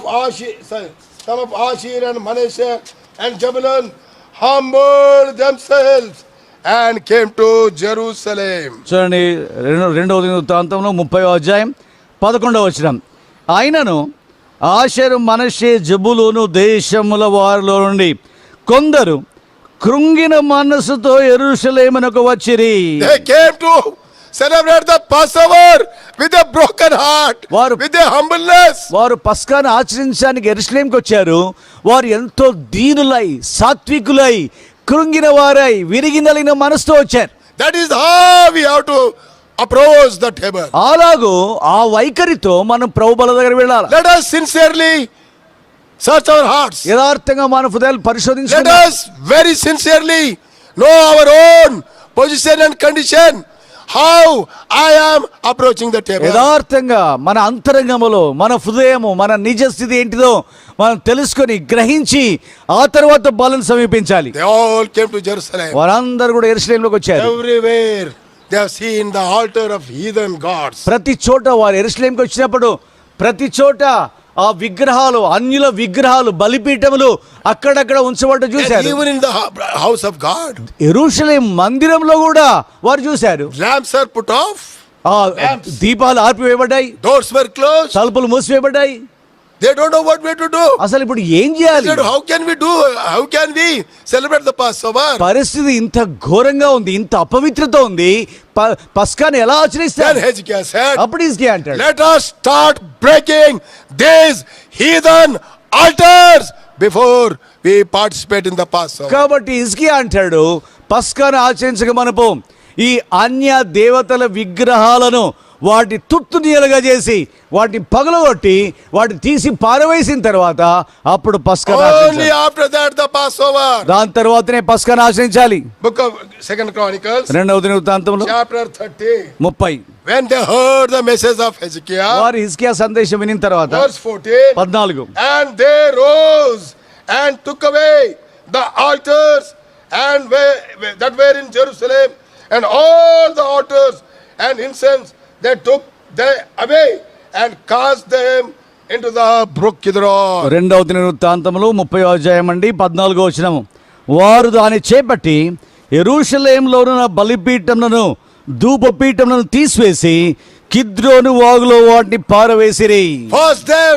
Asher and Manasseh and Zebulun humbled themselves and came to Jerusalem. చూడండి, రెండవ దినవృత్తాంతంలో 30వ అధ్యాయం 11వ వచనం. ఆయనను ఆషేరు మనష్షే జబులూను దేశముల వారిలో నుండి కొందరు కృంగిన మనస్సుతో యెరూషలేమునకు వచ్చిరి. They came to celebrate the Passover with a broken heart, with a humbleness. వారు పస్కాను ఆచరించడానికి యెరూషలేముకి వచ్చారు. వారు ఎంతో దీనులై, సాత్వికులై, కృంగిన వారై, విరిగి నలిగిన మనసుతో వచ్చారు. That is how we have to approach the table. అలాగూ ఆ వైఖరితో మనం ప్రభు బల దగ్గర వెళ్ళాలి. Let us sincerely search our hearts. యథార్థంగా మన హృదయాలు Let పరిశోధించుకుందాం. us very sincerely know our own position and condition, how I am approaching the table. యథార్థంగా మన అంతరంగములో మన హృదయము మన నిజ స్థితి ఏంటిదో మనం తెలుసుకొని గ్రహించి ఆ తర్వాత బలను సమీపించాలి. They all came to Jerusalem. వారందరూ కూడా యెరూషలేములోకి వచ్చారు. Everywhere they have seen the altar of heathen gods. ప్రతి చోట వారు యెరూషలేముకి వచ్చినప్పుడు ప్రతి చోట ఆ విగ్రహాలు, అన్యుల విగ్రహాలు, బలిపీఠములు అక్కడక్కడ ఉంచబడ్డ And చూశారు. even in the house of God, యెరూషలేం మందిరంలో కూడా వారు చూశారు. lamps are put off, ఆ దీపాలు ఆర్పివేయబడ్డాయి, doors were closed. తలుపులు మూసివేయబడ్డాయి. They don't know what way to do. అసలు ఇప్పుడు ఏం చేయాలి? How can we do? How can we celebrate the Passover? పరిస్థితి ఇంత ఘోరంగా ఉంది, ఇంత అపవిత్రత ఉంది, పస్కాని ఎలా Then ఆచరిస్తారు? Hezekiah said, అప్పుడు హిజ్కియా అంటాడు, let us start breaking these heathen altars before we participate in the Passover. కాబట్టి హిజ్కియా అంటాడు, పస్కాను ఆచరించక మనపు ఈ అన్య దేవతల విగ్రహాలను వాటి తుత్తునీయలుగా చేసి వాటిని పగలగొట్టి వాటిని తీసి పారవేసిన తర్వాత అప్పుడు పస్కాను Only ఆచరించాలి. after that the Passover. దాని తర్వాతనే పస్కాను ఆచరించాలి. Book of Second Chronicles, రెండవ దినవృత్తాంతంలో chapter 30. 30. When they heard the message of Hezekiah, వారు హిజ్కియా సందేశం వినిన తర్వాత verse 14, 14. and they rose and took away the altars and that were in Jerusalem, and all the altars and incense they took they away and cast them into the brook Kidron. రెండవ దినవృత్తాంతములు 30వ అధ్యాయం అండి 14వ వచనము. వారు దాన్ని చేపట్టి యెరూషలేములోనున్న బలిపీఠములను ధూపపీఠములను తీసివేసి కిద్రోను వాగులో వాటిని పారవేసిరి. First they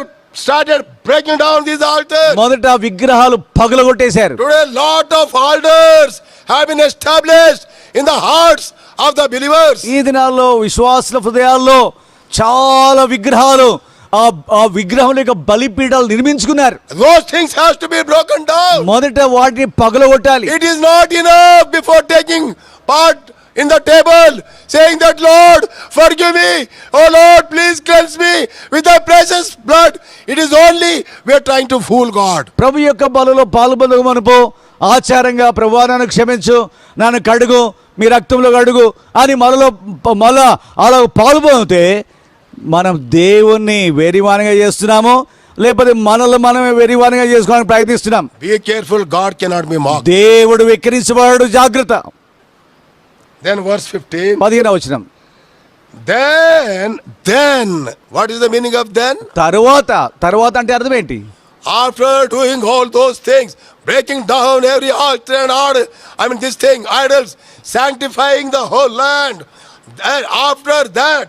started breaking down these altars. మొదట విగ్రహాలు పగలగొట్టేశారు. Today lot of altars have been established in the hearts of the believers. ఈ దినాల్లో విశ్వాసుల హృదయాల్లో చాలా విగ్రహాలు ఆ విగ్రహం యొక్క బలిపీఠాలు నిర్మించుకున్నారు. Those things has to be broken down. మొదట వాటిని పగలగొట్టాలి. It is not enough before taking part in the table saying that, Lord, forgive me. Oh Lord, please cleanse me with thy precious blood. It is only we are trying to fool God. ప్రభు యొక్క బలులో పాలుపొందక మనపు ఆచారంగా ప్రభువా నన్ను క్షమించు, నన్ను కడుగు, మీ రక్తంలో కడుగు అని మళ్ళా అలా పాల్పొందితే మనం దేవుణ్ణి వెరివానిగా చేస్తున్నాము, లేకపోతే మనమే వెరివానిగా చేసుకోవడానికి ప్రయత్నిస్తున్నాం. Be careful, God cannot be mocked. దేవుడు వెక్కిరించబడు, జాగ్రత్త. Then verse 15. 15వ వచనం. Then what is the meaning of then? తర్వాత అంటే అర్థం ఏంటి? After doing all those things, breaking down every altar and idols, sanctifying the whole land, and after that,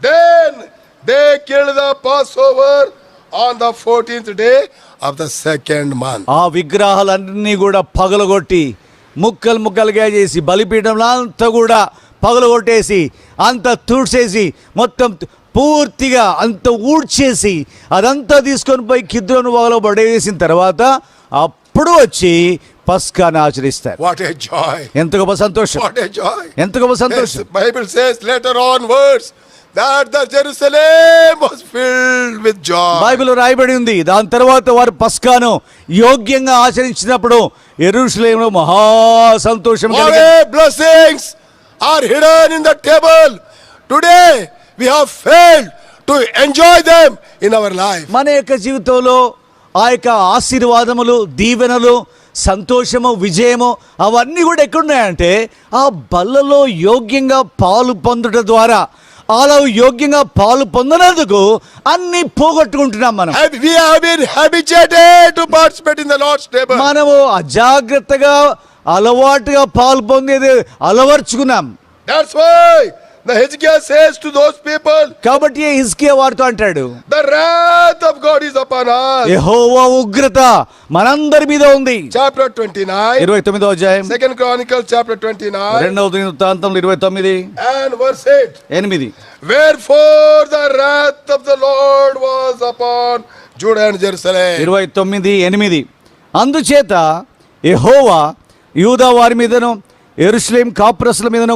then they killed the Passover on the 14th day of the second month. ఆ విగ్రహాలన్నీ కూడా పగలగొట్టి ముక్కలుగా చేసి బలిపీఠంలో అంతా కూడా పగలగొట్టేసి అంత తుడిచేసి మొత్తం పూర్తిగా అంత ఊడ్చేసి అదంతా తీసుకొని పోయి కిద్రోను వాగులో పడేసిన తర్వాత అప్పుడు వచ్చి పస్కాను ఆచరిస్తారు. What a joy! ఎంత గొప్ప సంతోషం, What a joy! ఎంత గొప్ప సంతోషం. Yes, Bible says later onwards that the Jerusalem was filled with joy. Bible రాయబడి ఉంది. దాని తర్వాత వారు పస్కాను యోగ్యంగా ఆచరించినప్పుడు యెరూషలేములో మహా సంతోషం What కలిగింది. a blessings are hidden in the table. Today we have failed to enjoy them in our life. మన యొక్క జీవితంలో ఆ యొక్క ఆశీర్వాదములు, దీవెనలు, సంతోషము, విజయము అవన్నీ కూడా ఎక్కడున్నాయంటే ఆ బల్లలో యోగ్యంగా పాలు పొందుట ద్వారా. అలా యోగ్యంగా పాలు పొందనందుకు అన్ని పోగొట్టుకుంటున్నాం మనం. We have been habituated to participate in the Lord's table. మనము అజాగ్రత్తగా అలవాటుగా పాలు పొందేది అలవర్చుకున్నాం. That's why the Hezekiah says to those people, కాబట్టి హిజ్కియా వారితో అంటాడు, the wrath of God is upon us. యెహోవా ఉగ్రత మనందరి మీద ఉంది. Chapter 29, 29వ అధ్యాయం, 2 Chronicles chapter 29 రెండవ దినవృత్తాంతం 29 and verse 8. 8. Wherefore the wrath of the Lord was upon Judah and Jerusalem. 29:8. అందుచేత యెహోవా యూదా వారి మీదను యెరూషలేము కాపురస్తుల మీదను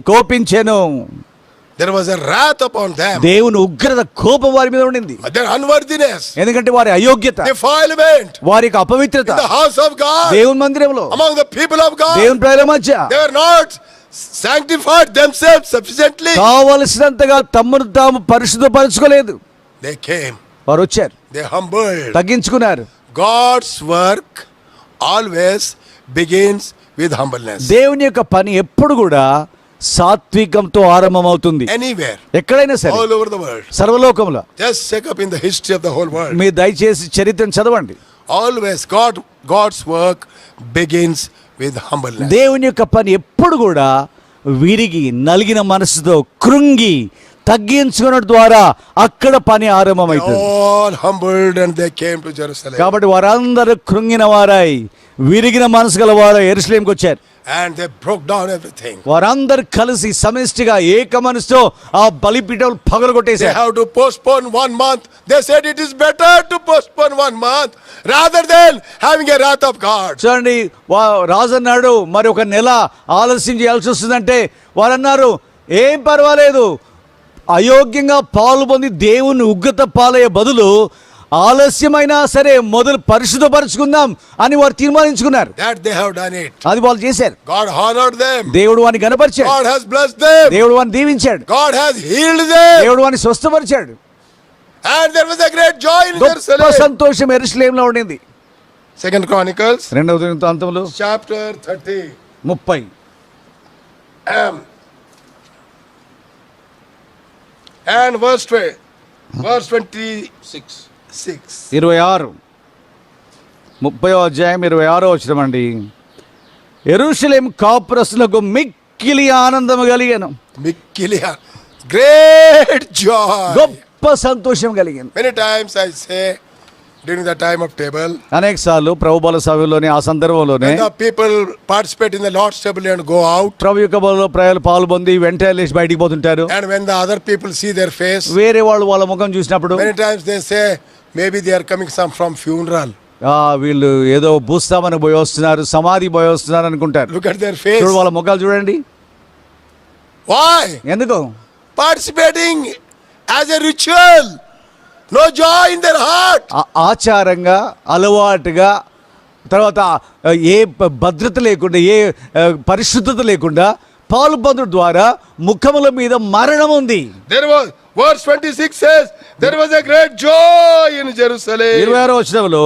కోపించెను. There was a wrath upon them. దేవుని ఉగ్రత కోపం వారి మీద ఉండింది. Their unworthiness, ఎందుకంటే వారి అయోగ్యత, defilement వారి యొక్క అపవిత్రత in the house of God, దేవుని మందిరంలో among the people of God. దేవుని ప్రజల మధ్య They were not sanctified themselves sufficiently. కావలసినంతగా తమను తాము పరిశుద్ధపరచుకోలేదు. They came, వారు వచ్చారు, they humbled. తగ్గించుకున్నారు. God's work always begins with humbleness. దేవుని యొక్క పని ఎప్పుడు కూడా సాత్వికంతో ఆరంభమవుతుంది. Anywhere, ఎక్కడైనా సరే, all over the world. సర్వలోకంలో. Just check up in the history of the whole world. మీరు దయచేసి చరిత్రను చదవండి. Always God's work begins with humbleness. దేవుని యొక్క పని ఎప్పుడు కూడా విరిగి నలిగిన మనసుతో కృంగి తగ్గించుకున్న ద్వారా అక్కడ పని They ఆరంభమవుతుంది. all humbled and they came to Jerusalem. కాబట్టి వారందరూ కృంగిన వారై విరిగిన మనసు గల వారై యెరూషలేముకు వచ్చారు. And they broke down everything. వారందరూ కలిసి సమిష్టిగా ఏక మనసుతో ఆ బలిపీఠం They పగలగొట్టేశారు. have to postpone 1 month. They said it is better to postpone 1 month rather than having a wrath of God. చూడండి, రాజు అన్నాడు మరి ఒక నెల ఆలస్యం చేయాల్సి వస్తుందంటే వారు అన్నారు ఏం పర్వాలేదు, అయోగ్యంగా పాలు పొంది దేవుని ఉగ్రత పాలయ్యే బదులు ఆలస్యమైనా సరే మొదలు పరిశుద్ధపరచుకుందాం అని వారు తీర్మానించుకున్నారు. That they have done it. అది వాళ్ళు చేశారు. God honored them. దేవుడు వారిని గణపరిచాడు. God has blessed them. దేవుడు వారిని దీవించాడు. God has healed them. దేవుడు వారిని స్వస్థపరిచాడు. And there was a great joy in గొప్ప Jerusalem. సంతోషం యెరూషలేములో ఉండింది. 2 Chronicles రెండవ దినవృత్తాంతములు chapter 30 30 and verse 26. 26 30వ అధ్యాయం 26వ వచనం అండి. యెరూషలేము కాపురస్తులకు మిక్కిలి ఆనందము కలిగెను. Mikkilia, great joy. గొప్ప సంతోషం కలిగింది. Many times I say during the time of table, అనేక సార్లు ప్రభు బల సభలోని ఆ సందర్భంలోనే when the people participate in the Lord's table and go out, ప్రభు యొక్క బలలో ప్రజలు పాల్పొంది వెంటనే లేచి బయటికి పోతుంటారు. and when the other people see their face, వేరే వాళ్ళు వాళ్ళ ముఖం చూసినప్పుడు many times they say maybe they are coming some from funeral. వీళ్ళు ఏదో భూస్థాపన పోయి వస్తున్నారు, సమాధి పోయి వస్తున్నారు అనుకుంటారు. Look at their face. చూడు వాళ్ళ ముఖాలు చూడండి. Why? ఎందుకు? Participating as a ritual, no joy in their heart. ఆచారంగా అలవాటుగా తర్వాత ఏ భద్రత లేకుండా ఏ పరిశుద్ధత లేకుండా పాలు పొందడం ద్వారా ముఖముల మీద మరణం ఉంది. There was verse 26 says there was a great joy in Jerusalem. 26వ వచనంలో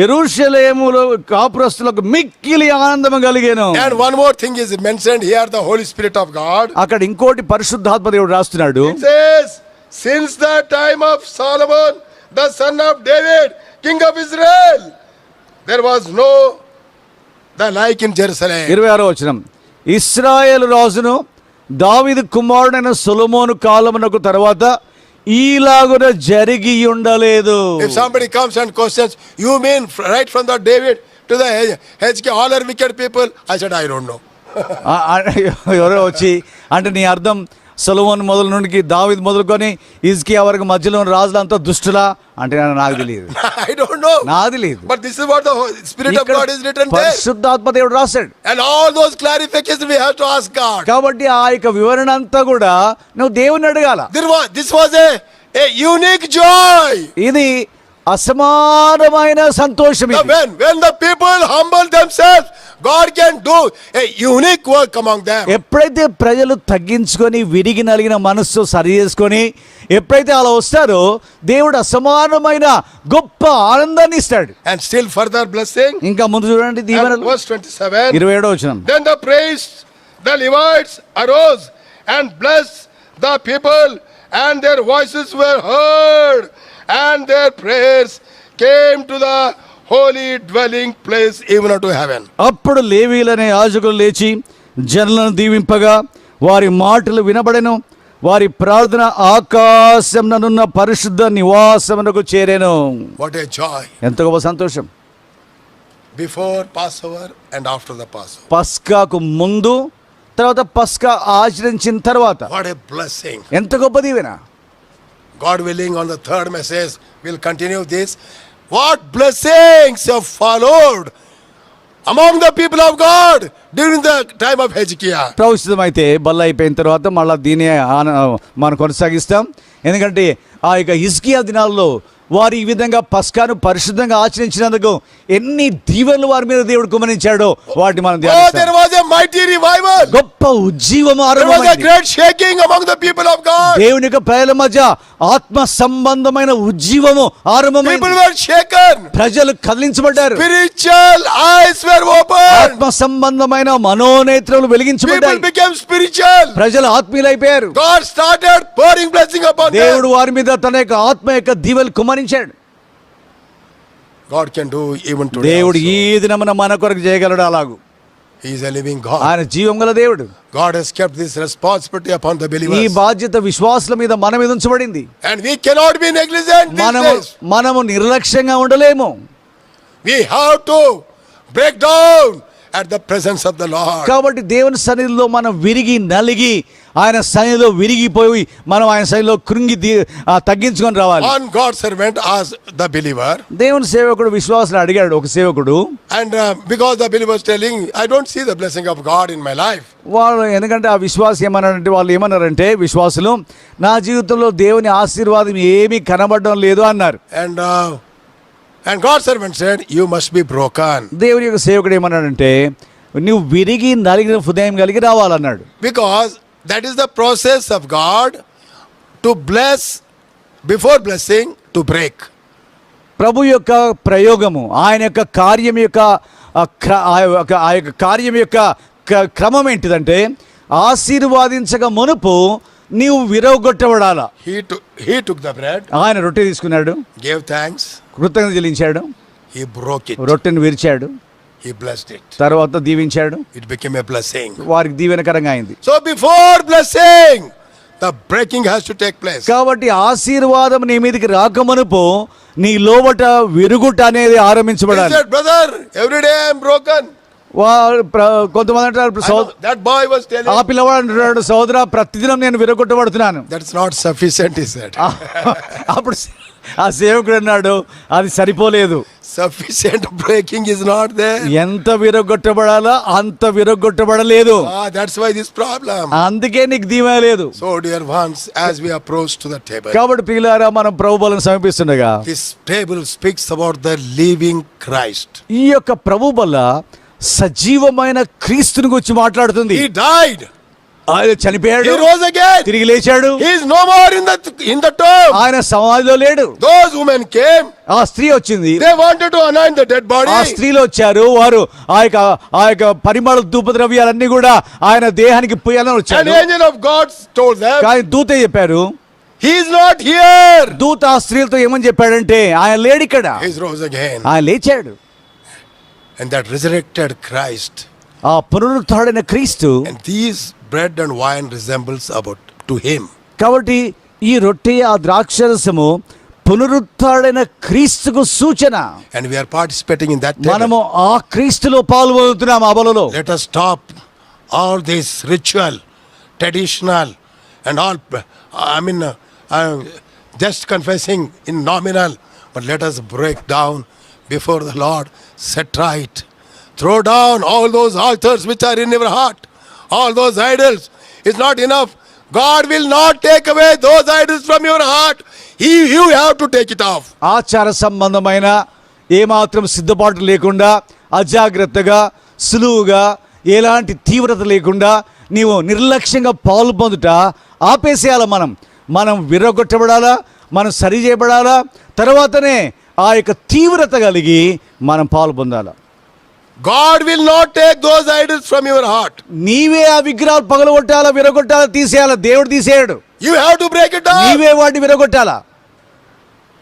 యెరూషలేములో కాపురస్తులకు మిక్కిలి ఆనందం కలిగెను. And one more thing is mentioned here, the Holy Spirit of God. అక్కడ ఇంకోటి పరిశుద్ధాత్మ దేవుడు రాస్తున్నాడు. It says, since the time of Solomon, the son of David, king of Israel, there was no the like in Jerusalem. 26వ వచనం, ఇశ్రాయేలు రాజును దావీదు కుమారుడైన సొలొమోను కాలమునకు తర్వాత ఈలాగున జరిగి ఉండలేదు. If somebody comes and questions, you mean right from the David to the Hezekiah, all are wicked people? I said, I don't know. ఎవరో వచ్చి అంటే నీ అర్థం సొలొమోను మొదలు నుండి దావీదు మొదలుకొని హిజ్కియా వరకు మధ్యలో ఉన్న రాజులంతా దుష్టులా అంటే నాకు తెలియదు, I don't know. నాకు తెలియదు. But this is what the Spirit of ఇక్కడ God is written there. పరిశుద్ధాత్మ దేవుడు రాశాడు. And all those clarifications we have to ask God. కాబట్టి ఆ యొక్క వివరణ అంతా కూడా నువ్వు దేవుని అడగాల. This was a unique joy. ఇది అసమానమైన సంతోషం ఇది. When the people humble themselves, God can do a unique work among them. ఎప్పుడైతే ప్రజలు తగ్గించుకొని విరిగి నలిగిన మనస్సు సరి చేసుకొని ఎప్పుడైతే అలా వస్తారో దేవుడు అసమానమైన గొప్ప ఆనందాన్ని ఇస్తాడు. And still further blessing. ఇంకా ముందు చూడండి దీవెనలు. Verse 27. 27వ వచనం. Then the priests, the Levites arose and blessed the people, and their voices were heard, and their prayers came to the holy dwelling place, even unto heaven. అప్పుడు లేవీయులనే యాజకులు లేచి జనులను దీవింపగా వారి మాటలు వినబడెను, వారి ప్రార్థన ఆకాశముననున్న పరిశుద్ధ నివాసమునకు చేరెను. What a joy. ఎంత గొప్ప సంతోషం. Before Passover and after the Passover. పస్కాకు ముందు తర్వాత పస్కా ఆచరించిన తర్వాత What a blessing. ఎంత గొప్ప దీవెన. God willing, on the third message we'll continue this. What blessings have followed among the people of God during the time of Hezekiah. ప్రవచితమైతే బల్ల అయిపోయిన తర్వాత మళ్ళీ దీని మనం కొనసాగిస్తాం. ఎందుకంటే ఆ యొక్క హిజ్కియా దినాల్లో వారు ఈ విధంగా పస్కాను పరిశుద్ధంగా ఆచరించినందుకు ఎన్ని దీవెనలు వారి మీద దేవుడు కుమరించాడో వాటిని మనం ధ్యానిస్తాం. There was a mighty revival. గొప్ప ఉజ్జీవం There was a ఆరంభమైంది. great shaking among the people of God. దేవుని యొక్క ప్రజల మధ్య ఆత్మ సంబంధమైన ఉజ్జీవము People ఆరంభమైంది. were shaken. ప్రజలు కదిలించబడ్డారు. Spiritual eyes were opened. ఆత్మ సంబంధమైన మనోనేత్రములు People వెలిగించబడ్డాయి. became spiritual. ప్రజలు ఆత్మీయులైపోయారు. God started pouring blessing upon దేవుడు them. వారి మీద తన యొక్క ఆత్మ యొక్క దీవెనలు కుమరించాడు. God can do even today. దేవుడు also. ఈ దినమున మన కొరకు చేయగలడు అలాగు. He is a living God. ఆయన జీవం గల దేవుడు. God has kept this responsibility upon the ఈ believers. బాధ్యత విశ్వాసుల మీద మన మీద ఉంచబడింది. And we cannot be negligent these days. మనము నిర్లక్ష్యంగా ఉండలేము. We have to break down at the presence of the Lord. కాబట్టి దేవుని సన్నిధిలో మనం విరిగి నలిగి ఆయన సన్నిధిలో విరిగిపోయి మనం ఆయన సన్నిధిలో కృంగి తగ్గించుకొని రావాలి. One God's servant asked the believer, దేవుని సేవకుడు విశ్వాసులు అడిగాడు ఒక సేవకుడు. and because the believer was telling, I don't see the blessing of God in my life. వాళ్ళు ఎందుకంటే ఆ విశ్వాసం ఏమన్నారంటే విశ్వాసులు నా జీవితంలో దేవుని ఆశీర్వాదం ఏమీ కనబడడం లేదు అన్నారు. And God's servant said, you must be broken. దేవుని యొక్క సేవకుడు ఏమన్నాడంటే నువ్వు విరిగి నలిగిన హృదయం కలిగి రావాలన్నాడు. Because that is the process of God to bless, before blessing, to break. ప్రభు యొక్క ప్రయోగము ఆయన యొక్క కార్యం యొక్క ఆ యొక్క కార్యం యొక్క క్రమం ఏంటిదంటే ఆశీర్వాదించక మునుపు నీవు విరవగొట్టబడాలా. He took the bread, ఆయన రొట్టె తీసుకున్నాడు, gave thanks, కృతజ్ఞత చెల్లించాడు, he broke it, రొట్టెను విరిచాడు, he blessed it, తర్వాత దీవించాడు, it became a blessing. వారికి దీవెనకరంగా అయింది. So before blessing, the breaking has to take place. కాబట్టి ఆశీర్వాదం నీ మీదకి రాకమునుపు నీ లోబట విరుగుట అనేది He ఆరంభించబడాలి. said, brother, every day I am broken. కొంతమంది అంటారు That boy was telling, ఆ పిల్లవాడు అంటున్నాడు సోదరా ప్రతిదినం నేను విరగొట్టబడుతున్నాను. that's not sufficient, he said. అప్పుడు ఆ సేవకుడు అన్నాడు అది సరిపోలేదు. Sufficient breaking is not there. ఎంత విరగొట్టబడాలో అంత విరగొట్టబడలేదు. That's why this problem. అందుకే నీకు దీవెన లేదు. So dear ones, as we approach to the table, కాబట్టి ప్రియులారా మనం ప్రభు బలను సమీపిస్తుండగా this table speaks about the living Christ. ఈ యొక్క ప్రభు బల సజీవమైన క్రీస్తుని గురించి మాట్లాడుతుంది. He died. ఆయన చనిపోయాడు, He rose again. తిరిగి లేచాడు. He is no more in the tomb. ఆయన సమాధిలో లేడు. Those women came. ఆ స్త్రీ వచ్చింది, They wanted to anoint the dead body. ఆ స్త్రీలు వచ్చారు, వారు ఆ యొక్క పరిమళ ధూప ద్రవ్యాలన్నీ కూడా ఆయన దేహానికి పూయాలని An వచ్చారు. angel of God told them, కానీ దూత చెప్పారు, he is not here. దూత ఆ స్త్రీలతో ఏమని చెప్పాడంటే ఆయన లేడు ఇక్కడ, He rose again. ఆయన లేచాడు. And that resurrected Christ, ఆ పునరుత్థాడైన క్రీస్తు, and these bread and wine resembles about to him. కాబట్టి ఈ రొట్టె ఆ ద్రాక్షరసము పునరుత్థాడైన క్రీస్తుకు సూచన. And we are participating in that table. మనము ఆ క్రీస్తులో పాల్గొంటున్నాం ఆ బలలో. Let us stop all this ritual, traditional, and all. I'm just confessing in nominal, but let us break down before the Lord, set right. Throw down all those altars which are in your heart, all those idols. It's not enough. God will not take away those idols from your heart. You have to take it off. ఆచార సంబంధమైన ఏమాత్రం సిద్ధపాటు లేకుండా అజాగ్రత్తగా సులువుగా ఎలాంటి తీవ్రత లేకుండా నీవు నిర్లక్ష్యంగా పాలు పొందుట ఆపేసేయాలి. మనం విరగొట్టబడాలా, మనం సరి చేయబడాలా, తర్వాతనే ఆ యొక్క తీవ్రత కలిగి మనం పాలు పొందాలా. God will not take those idols from your heart. నీవే ఆ విగ్రహాలు పగలగొట్టాలా, విరగొట్టాలా, తీసేయాలా. దేవుడు తీసేయడు, You have to break it down. నీవే వాటిని విరగొట్టాలా.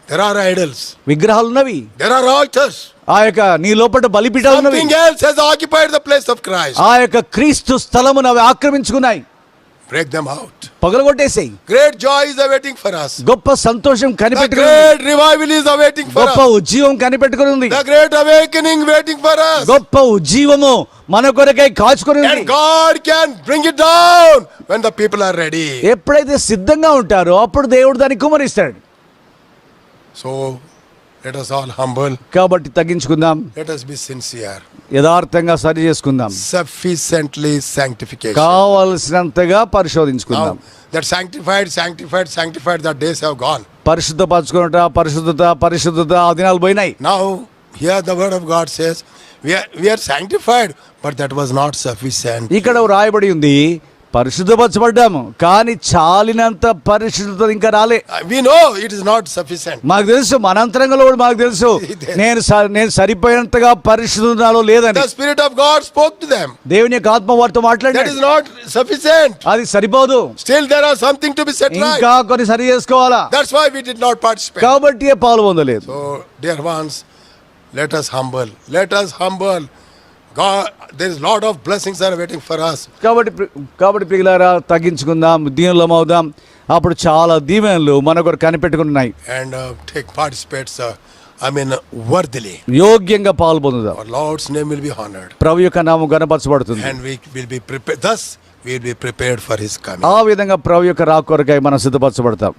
There are idols. విగ్రహాలు ఉన్నవి, There are altars. ఆ యొక్క నీ లోపల బలిపీఠాలు ఉన్నవి. Something else has occupied the place of Christ. ఆ యొక్క క్రీస్తు స్థలమును అవి ఆక్రమించుకున్నాయి. Break them out. పగలగొట్టేసేయి. Great joy is awaiting for us. గొప్ప సంతోషం The కనిపెట్టుకుని, great revival is awaiting for గొప్ప us. ఉజ్జీవం కనిపెట్టుకుని ఉంది. The great awakening waiting for us. గొప్ప ఉజ్జీవము మన కొరకై కాచుకొని ఉంది. And God can bring it down when the people are ready. ఎప్పుడైతే సిద్ధంగా ఉంటారో అప్పుడు దేవుడు దాన్ని కుమరిస్తాడు. So let us all humble. కాబట్టి తగ్గించుకుందాం, Let us be sincere. యథార్థంగా సరి చేసుకుందాం, Sufficiently sanctification. కావలసినంతగా పరిశోధించుకుందాం. Now that sanctified, the days have gone. పరిశుద్ధపరచుకున్నట పరిశుద్ధత ఆ దినాలు పోయినాయి. Now here the word of God says we are sanctified, but that was not sufficient. ఇక్కడ రాయబడి ఉంది, పరిశుద్ధపరచబడ్డాము కానీ చాలినంత పరిశుద్ధత ఇంకా రాలే. We know it is not sufficient. మాకు తెలుసు, మన అంతరంగంలో కూడా మాకు తెలుసు నేను సరిపోయినంతగా పరిశుద్ధతలో లేదని. The Spirit of God spoke to them. దేవుని యొక్క ఆత్మ వారితో That మాట్లాడాడు. is not sufficient. అది సరిపోదు, Still there are something to be set right. ఇంకా కొన్ని సరి చేసుకోవాలా. That's why we did not participate. కాబట్టి పాలు పొందలేదు. So dear ones, let us humble. God, there is lot of blessings are waiting for us. కాబట్టి ప్రియులారా తగ్గించుకుందాం, దీనులమవుదాం. అప్పుడు చాలా దీవెనలు మన కొరకు కనిపెట్టుకుని ఉన్నాయి. And participates worthily. యోగ్యంగా పాలు పొందుదాం. Our Lord's name will be honored. ప్రభు యొక్క నామం గణపరచబడుతుంది. And we will be prepared. Thus we will be prepared for His coming. ఆ విధంగా ప్రభు యొక్క రాక కొరకై మనం సిద్ధపరచబడతాం.